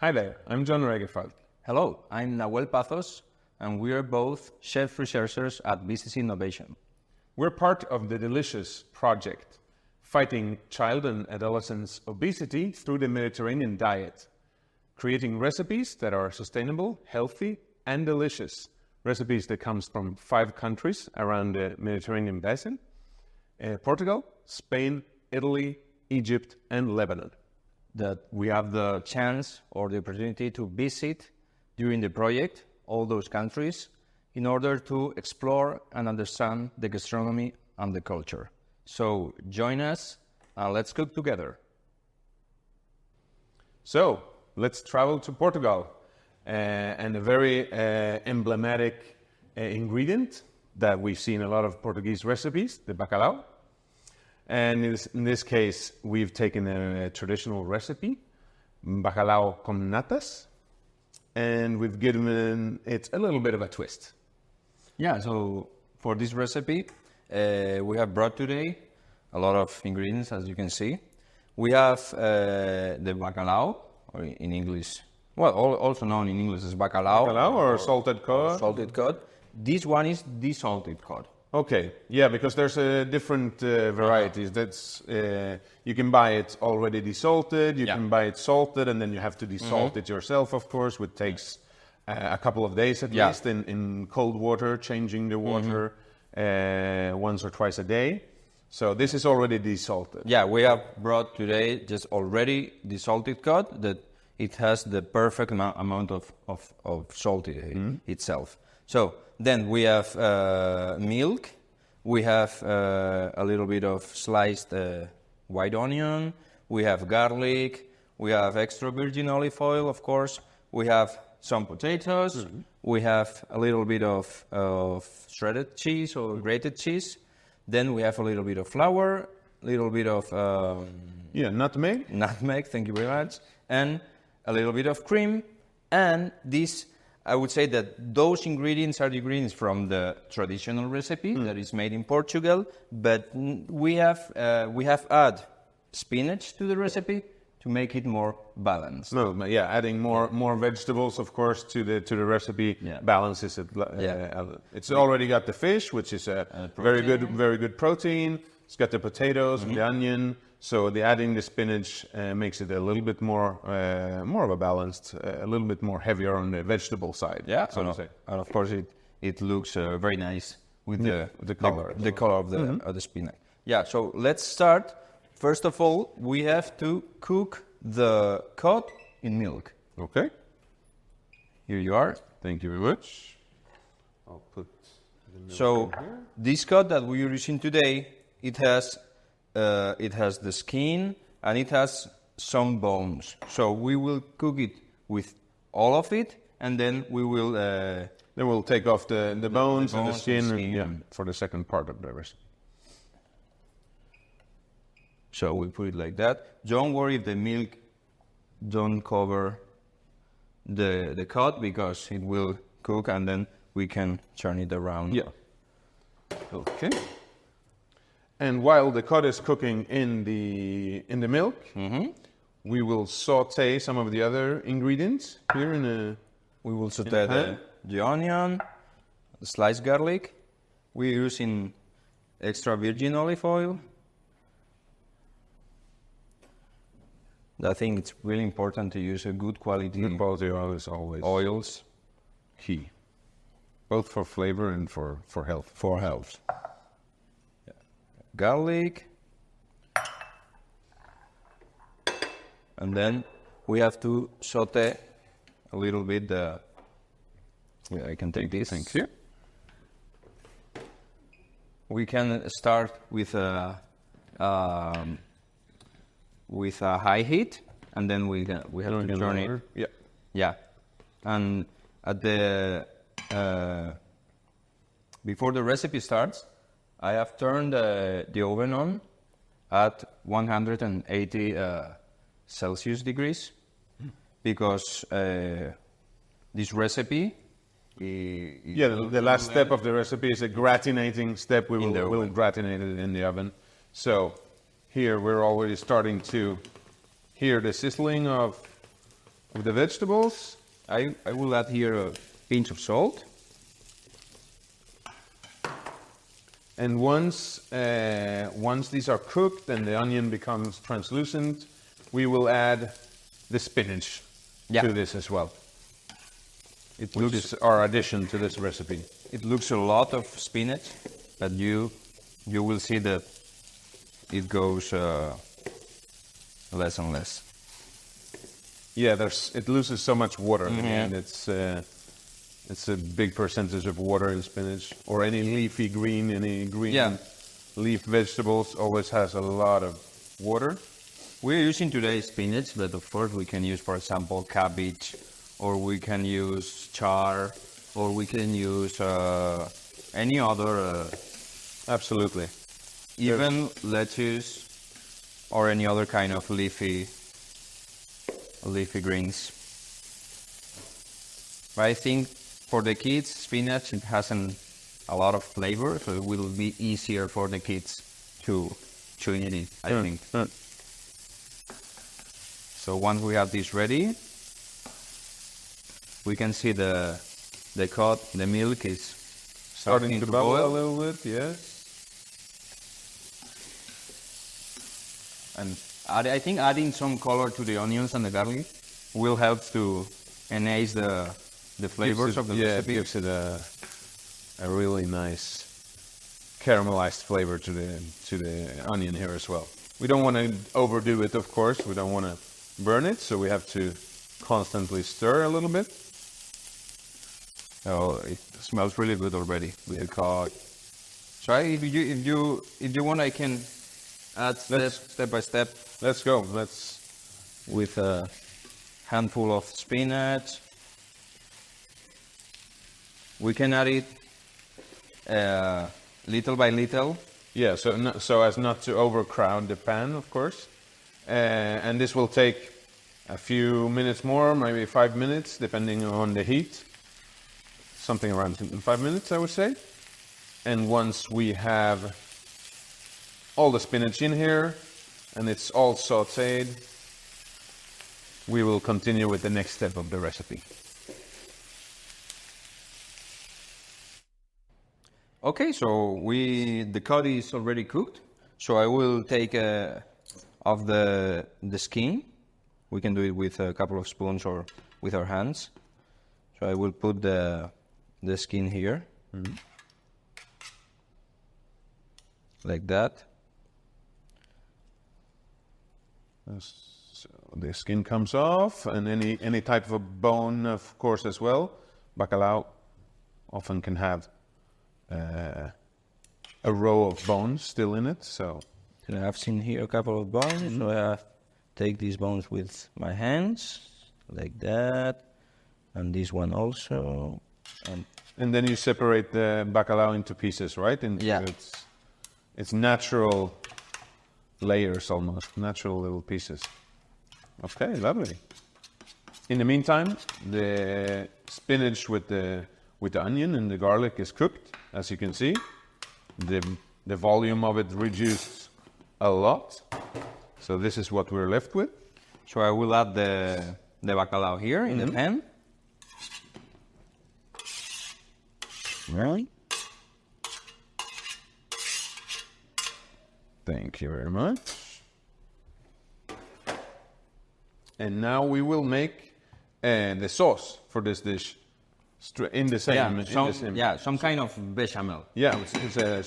Hi there, I'm John Regefald. Hello, I'm Nahuel Pazos, and we are both chef researchers at BCC Innovation. We're part of the Delicious project, fighting child and adolescent obesity through the Mediterranean diet, creating recipes that are sustainable, healthy, and delicious. Recipes that comes from 5 countries around the Mediterranean basin: Portugal, Spain, Italy, Egypt, and Lebanon. That we have the chance or the opportunity to visit during the project all those countries in order to explore and understand the gastronomy and the culture. So join us and let's cook together. So let's travel to Portugal, and a very emblematic ingredient that we see in a lot of Portuguese recipes, the bacalhau. And in this case, we've taken a traditional recipe, bacalhau con natas, and we've given it a little bit of a twist. Yeah, so for this recipe, we have brought today a lot of ingredients, as you can see. We have the bacalhau, or in English, well, also known in English as bacalhau. Bacalhau or salted cod? Salted cod. This one is desalted cod. Okay, yeah, because there's different varieties. That's you can buy it already desalted, you can buy it salted, and then you have to desalt it yourself, of course, which takes a couple of days at least in cold water, changing the water once or twice a day. So this is already desalted. Yeah, we have brought today just already desalted cod that it has the perfect amount of salt itself. So then we have milk, we have a little bit of sliced white onion, we have garlic, we have extra virgin olive oil, of course, we have some potatoes, we have a little bit of shredded cheese or grated cheese, then we have a little bit of flour, a little bit of nutmeg. Nutmeg, thank you very much, and a little bit of cream, and this. I would say that those ingredients are the ingredients from the traditional recipe that is made in Portugal, but we have added spinach to the recipe to make it more balanced. No, yeah, adding more vegetables, of course, to the recipe balances it. It's already got the fish, which is a very good protein. It's got the potatoes, the onion. So adding the spinach makes it a little bit more of a balanced, a little bit more heavier on the vegetable side. Yeah, so and of course it looks very nice with the color of the spinach. Yeah, so let's start. First of all, we have to cook the cod in milk. Okay. Here you are. Thank you very much. I'll put the milk in here. This cod that we're using today, it has the skin and it has some bones. So we will cook it with all of it, and then we will then we'll take off the bones and the skin, for the second part of the recipe. So we put it like that. Don't worry if the milk don't cover the cod, because it will cook and then we can turn it around. Yeah. Okay. And while the cod is cooking in the milk, we will sauté some of the other ingredients here in a. We will sauté the onion, the sliced garlic. We're using extra virgin olive oil. I think it's really important to use a good quality. Good quality oil is always oils key, both for flavor and for health. For health. Garlic, and then we have to saute a little bit. I can take this. Thank you. We can start with a high heat, and then we have to turn it. Yeah, and at the before the recipe starts, I have turned the oven on at 180 Celsius degrees, because this recipe... the last step of the recipe is a gratinating step. We'll gratinate it in the oven. So here we're already starting to hear the sizzling of of the vegetables. I will add here a pinch of salt. And once these are cooked and the onion becomes translucent, we will add the spinach to this as well. Which is our addition to this recipe. It looks a lot of spinach, but you will see that it goes less and less. Yeah, it loses so much water, and it's a big percentage of water in spinach, or any leafy green, leaf vegetables always has a lot of water. We're using today spinach, but of course we can use, for example, cabbage, or we can use chard, or we can use any other. Absolutely. Even lettuce, or any other kind of leafy greens. But I think for the kids, spinach, it has a lot of flavor, so it will be easier for the kids to eat it, I think. So once we have this ready, we can see the cod, the milk is starting to bubble boil a little bit, yes. And I think adding some color to the onions and the garlic will help to enhance the flavors of the recipe. It gives it a really nice caramelized flavor to the onion here as well. We don't want to overdo it, of course. We don't want to burn it, so we have to constantly stir a little bit. Oh, it smells really good already with the cod. So if you want, I can add step by step. Let's go. With a handful of spinach. We can add it little by little. Yeah, so as not to overcrowd the pan, of course. And this will take a few minutes more, maybe 5 minutes, depending on the heat. Something around 5 minutes, I would say. And once we have all the spinach in here and it's all sautéed, we will continue with the next step of the recipe. Okay, so the cod is already cooked. So I will take off the skin. We can do it with a couple of spoons or with our hands. So I will put the skin here, like that. So the skin comes off, and any type of a bone, of course, as well. Bacalao often can have a row of bones still in it. So I've seen here a couple of bones. So I take these bones with my hands, like that, and this one also. And then you separate the bacalao into pieces, right? Yeah. It's natural layers almost, natural little pieces. Okay, lovely. In the meantime, the spinach with the onion and the garlic is cooked, as you can see. The volume of it reduced a lot. So this is what we're left with. So I will add the bacalao here in the pan. Really? Thank you very much. And now we will make the sauce for this dish in the same. Some kind of bechamel. Yeah,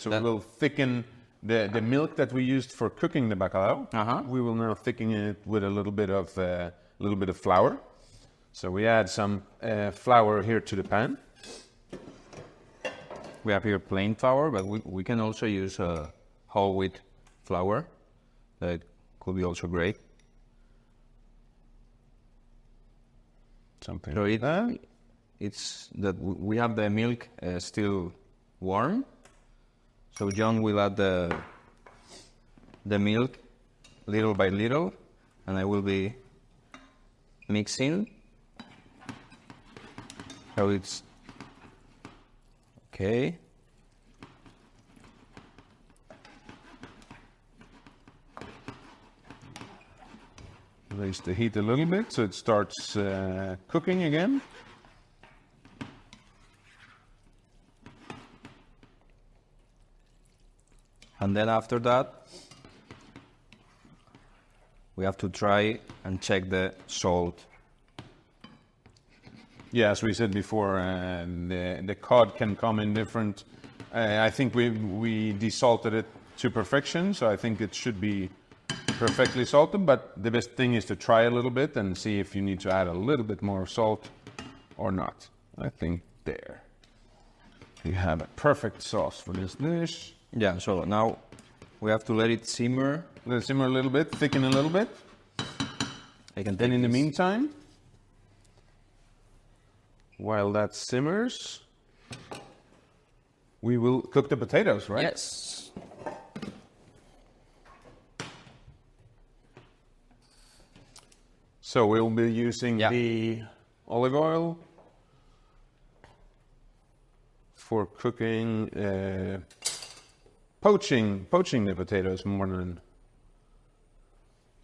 we'll thicken the milk that we used for cooking the bacalao. We will now thicken it with a little bit of flour. So we add some flour here to the pan. We have here plain flour, but we can also use whole wheat flour. That could be also great. Something so like that. It's that we have the milk still warm. So John will add the milk little by little, and I will be mixing. So it's okay. Raise the heat a little bit so it starts cooking again. And then after that, we have to try and check the salt. Yeah, as we said before, the cod can come in different. I think we desalted it to perfection, so I think it should be perfectly salted. But the best thing is to try a little bit and see if you need to add a little bit more salt or not. I think there you have a perfect sauce for this dish. Yeah, so now we have to let it simmer. Let it simmer a little bit, thicken a little bit. I can Then take in the this. meantime, while that simmers, we will cook the potatoes, right? Yes. So we'll be using the olive oil for cooking, poaching the potatoes more than.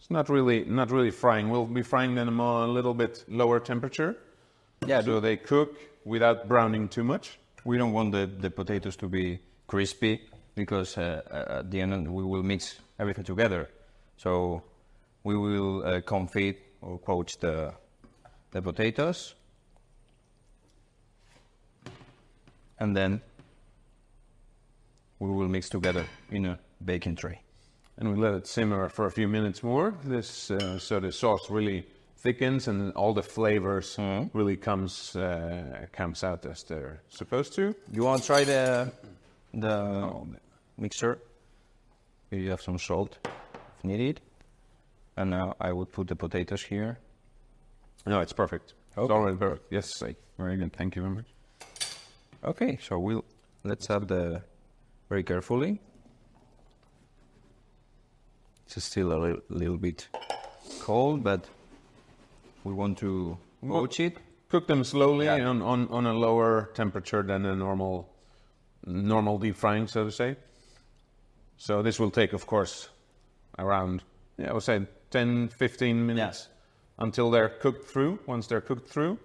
It's not really frying. We'll be frying them on a little bit lower temperature. Yeah. So they cook without browning too much. We don't want the potatoes to be crispy because at the end we will mix everything together. So we will confit or poach the potatoes. And then we will mix together in a baking tray. And we let it simmer for a few minutes more. So the sauce really thickens and all the flavors really comes out as they're supposed to. You want to try the mixer? Here you have some salt if needed. And now I will put the potatoes here. No, it's perfect. Okay. It's already perfect. Yes, very good. Thank you very much. Okay, so let's add the very carefully. It's still a little bit cold, but we want to poach it. Cook them slowly on a lower temperature than a normal deep frying, so to say. So this will take, of course, around, I would say 10-15 minutes until they're cooked through. Once they're cooked through,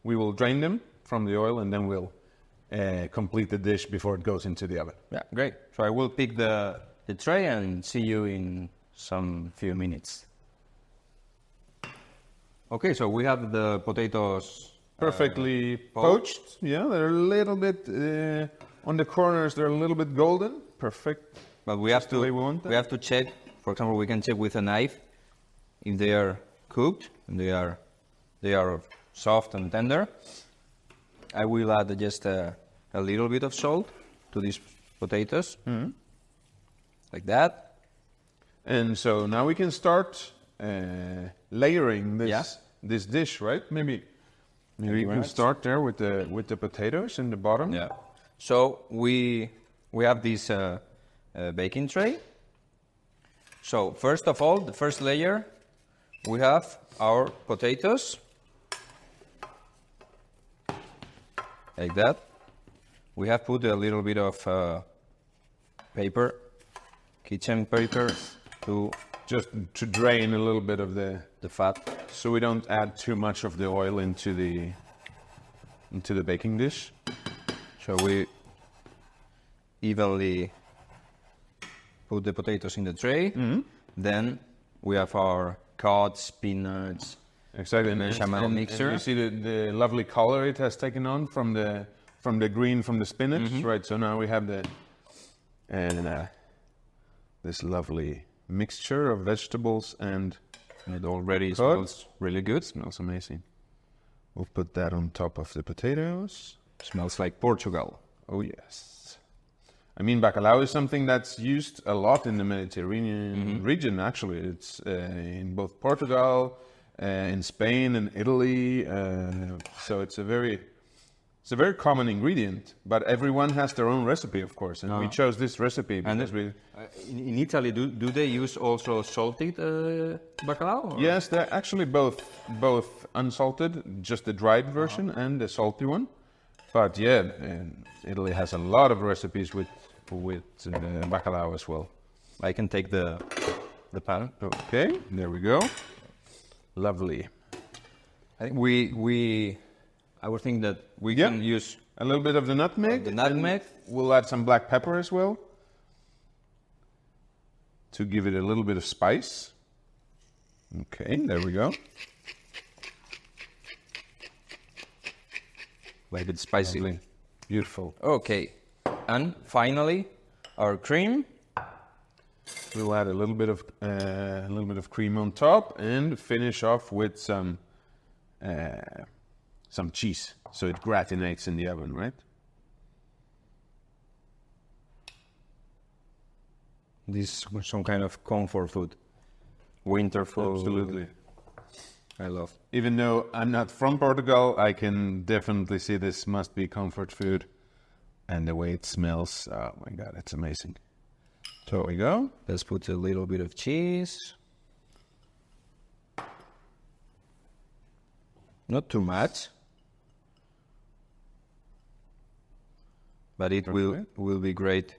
we will drain them from the oil and then we'll complete the dish before it goes into the oven. Yeah, great. So I will pick the tray and see you in some few minutes. Okay, so we have the potatoes perfectly poached. Yeah, they're a little bit on the corners. They're a little bit golden. Perfect. But we have the way we want them. we have to check. For example, we can check with a knife if they are cooked and they are soft and tender. I will add just a little bit of salt to these potatoes, like that. And so now we can start layering this dish, right? Maybe you can start there with the potatoes in the bottom. Yeah. So we have this baking tray. So first of all, the first layer, we have our potatoes, like that. We have put a little bit of paper, kitchen paper, to drain a little bit of the fat. So we don't add too much of the oil into the baking dish. So we evenly put the potatoes in the tray. Then we have our cod, spinach, exactly, bechamel mixer. And you see the lovely color it has taken on from the green from the spinach, right? So now we have this lovely mixture of vegetables and it already cod. smells really good. Smells amazing. We'll put that on top of the potatoes. Smells like Portugal. Oh yes. I mean, bacalhau is something that's used a lot in the Mediterranean region. Actually, it's in both Portugal, in Spain, and Italy. So it's a very common ingredient. But everyone has their own recipe, of course, and we chose this recipe because in Italy, do they use also salted bacalhau? Or? Yes, they're actually both unsalted, just the dried version, and the salty one. But yeah, Italy has a lot of recipes with bacalhau as well. I can take the pan. Okay, there we go. Lovely. I think I would think that we Yeah. can use A little bit of the nutmeg. the nutmeg. We'll add some black pepper as well to give it a little bit of spice. Okay, there we go. Like it's spicy. Lovely. Beautiful. Okay, and finally, our cream. We'll add a little bit of cream on top and finish off with some cheese, so it gratinates in the oven, right? This is some kind of comfort food, winter food. Absolutely. I love. Even though I'm not from Portugal, I can definitely see this must be comfort food. And the way it smells, oh my God, it's amazing. So there we go. Let's put a little bit of cheese. Not too much, but it will be great.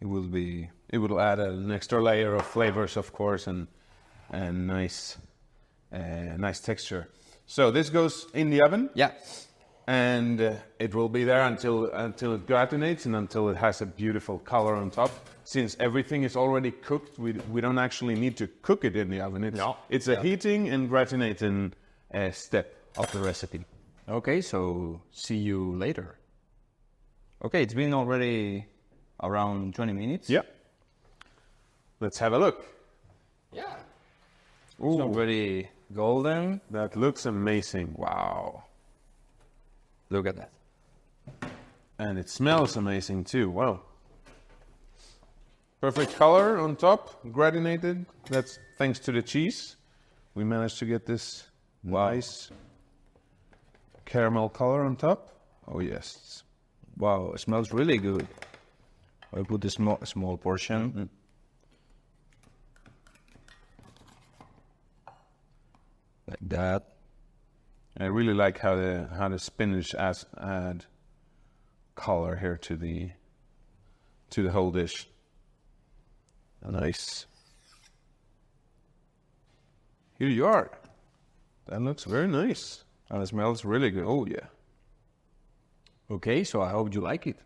It will be. It will add an extra layer of flavors, of course, and nice texture. So this goes in the oven. Yeah. And it will be there until it gratinates and until it has a beautiful color on top. Since everything is already cooked, we don't actually need to cook it in the oven. It's a heating and gratinating step of the recipe. Okay, so see you later. Okay, it's been already around 20 minutes. Yeah. Let's have a look. Yeah. It's already golden. That looks amazing. Wow. Look at that. And it smells amazing too. Wow. Perfect color on top, gratinated. That's thanks to the cheese. We managed to get this nice caramel color on top. Oh yes. Wow, it smells really good. I'll put a small portion. Like that. I really like how the spinach add color here to the whole dish. Nice. Here you are. That looks very nice. And it smells really good. Oh yeah. Okay, so I hope you like it.